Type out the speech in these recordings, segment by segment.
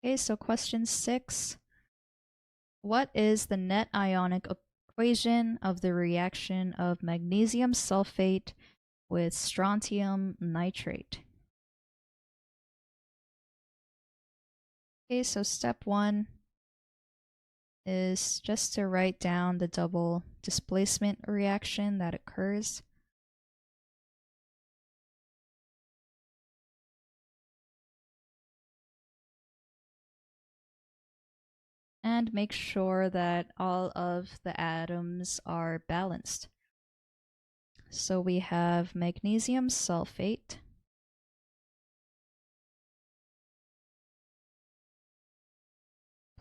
Okay, so question 6. What is the net ionic equation of the reaction of magnesium sulfate with strontium nitrate? Okay, so step 1 is just to write down the double displacement reaction that occurs. And make sure that all of the atoms are balanced. So we have magnesium sulfate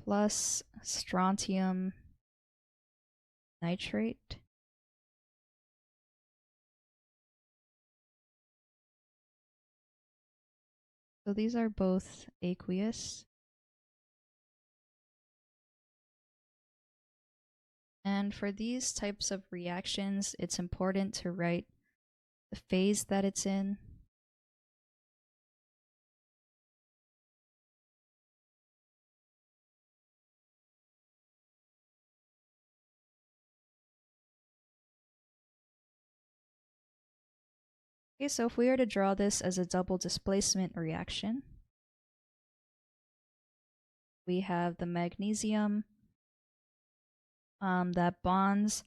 plus strontium nitrate so these are both aqueous. And for these types of reactions, it's important to write the phase that it's in. Okay, so if we were to draw this as a double displacement reaction, we have the magnesium that bonds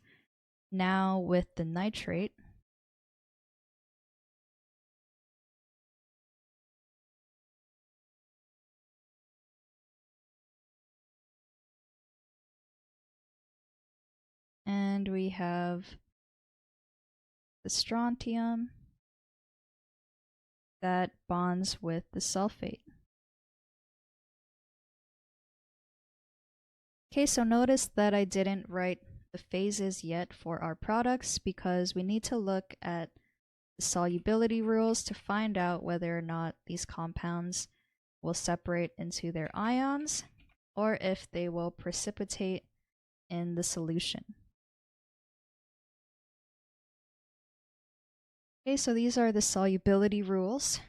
now with the nitrate. And we have the strontium that bonds with the sulfate. Okay, so notice that I didn't write the phases yet for our products because we need to look at the solubility rules to find out whether or not these compounds will separate into their ions or if they will precipitate in the solution. Okay, so these are the solubility rules.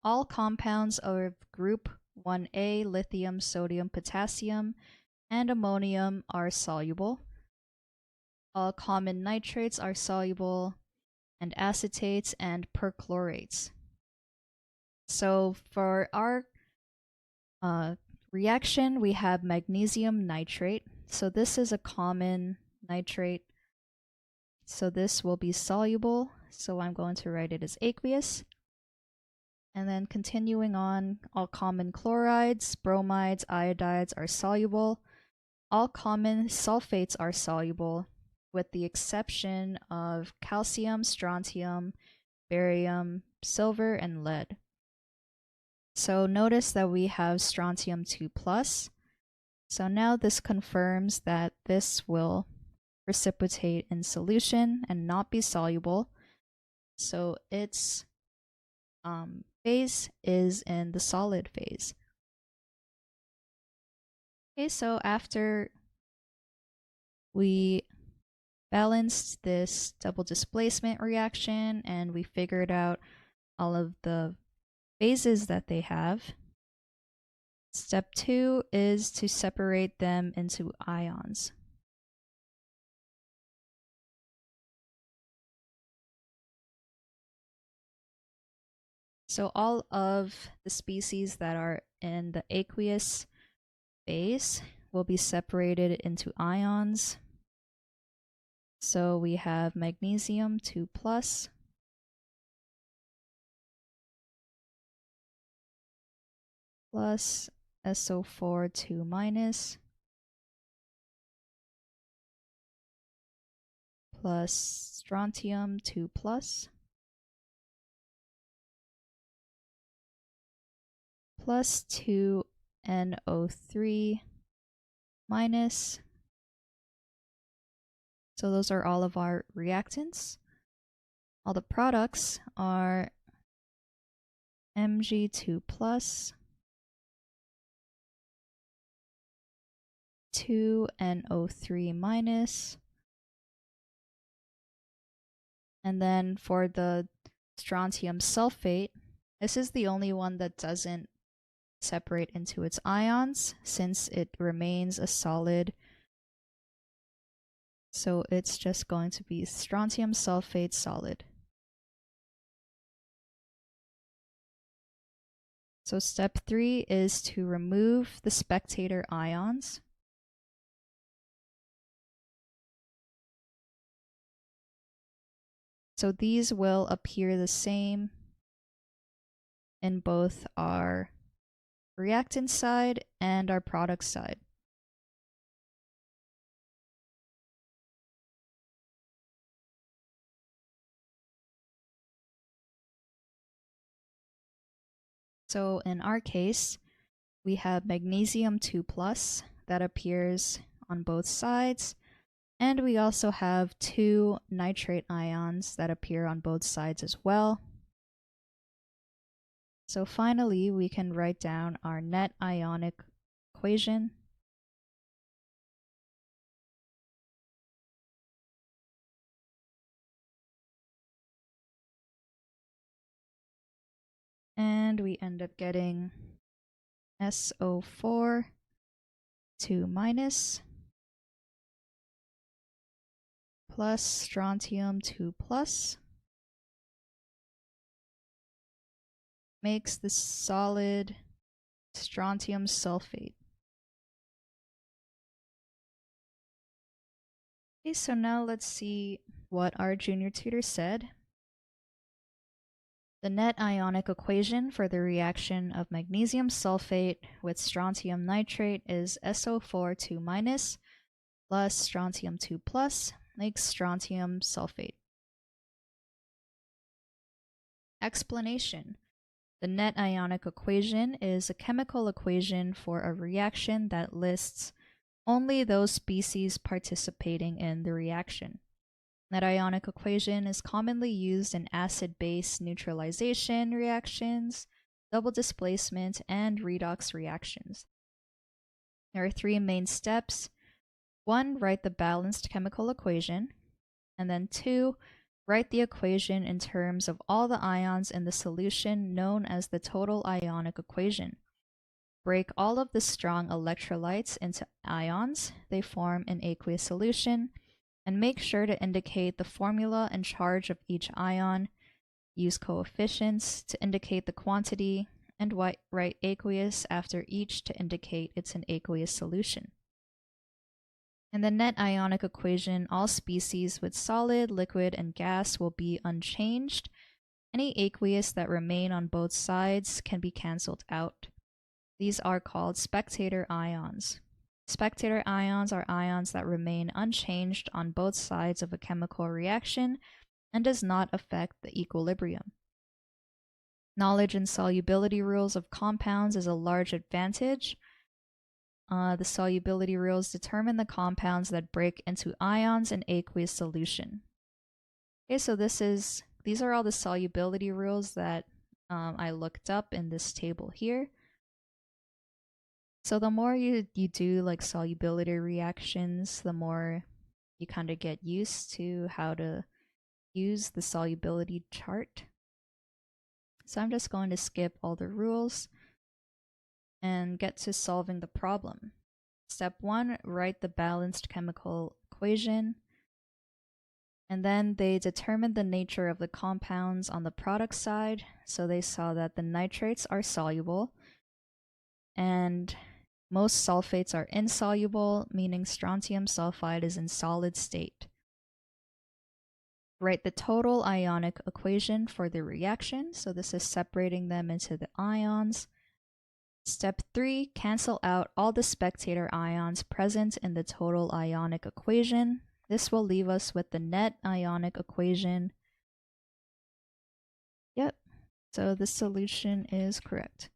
All compounds of group 1A, lithium, sodium, potassium, and ammonium are soluble. All common nitrates are soluble, and acetates and perchlorates. So for our reaction, we have magnesium nitrate. So this is a common nitrate. So this will be soluble. So I'm going to write it as aqueous. And then continuing on, all common chlorides, bromides, iodides are soluble. All common sulfates are soluble, with the exception of calcium, strontium, barium, silver, and lead. So notice that we have strontium 2+. So now this confirms that this will precipitate in solution and not be soluble. So its phase is in the solid phase. Okay, so after we balanced this double displacement reaction and we figured out all of the phases that they have, step 2 is to separate them into ions. So all of the species that are in the aqueous phase will be separated into ions. So we have magnesium 2+, plus SO4 2-, plus strontium 2+, plus 2NO3-. So those are all of our reactants. All the products are Mg2+, 2NO3-. And then for the strontium sulfate, this is the only one that doesn't separate into its ions since it remains a solid. So it's just going to be strontium sulfate solid. So step 3 is to remove the spectator ions. So these will appear the same in both our reactant side and our product side. So in our case, we have magnesium 2+ that appears on both sides, and we also have 2 nitrate ions that appear on both sides as well. So finally, we can write down our net ionic equation. And we end up getting SO4 2- plus strontium 2+ makes the solid strontium sulfate. Okay, so now let's see what our junior tutor said. The net ionic equation for the reaction of magnesium sulfate with strontium nitrate is SO4 2- plus strontium 2+ makes strontium sulfate. Explanation. The net ionic equation is a chemical equation for a reaction that lists only those species participating in the reaction. Net ionic equation is commonly used in acid-base neutralization reactions, double displacement, and redox reactions. There are 3 main steps. 1, write the balanced chemical equation, and then 2, write the equation in terms of all the ions in the solution known as the total ionic equation. Break all of the strong electrolytes into ions. They form an aqueous solution. And make sure to indicate the formula and charge of each ion. Use coefficients to indicate the quantity, and write aqueous after each to indicate it's an aqueous solution. In the net ionic equation, all species with solid, liquid, and gas will be unchanged. Any aqueous that remain on both sides can be cancelled out. These are called spectator ions. Spectator ions are ions that remain unchanged on both sides of a chemical reaction and does not affect the equilibrium. Knowledge and solubility rules of compounds is a large advantage. The solubility rules determine the compounds that break into ions in aqueous solution. Okay, so these are all the solubility rules that I looked up in this table here. So the more you do like solubility reactions, the more you kind of get used to how to use the solubility chart. So I'm just going to skip all the rules and get to solving the problem. Step 1, write the balanced chemical equation. And then they determined the nature of the compounds on the product side. So they saw that the nitrates are soluble and most sulfates are insoluble, meaning strontium sulfide is in solid state. Write the total ionic equation for the reaction. So this is separating them into the ions. Step 3, cancel out all the spectator ions present in the total ionic equation. This will leave us with the net ionic equation. Yep, so the solution is correct.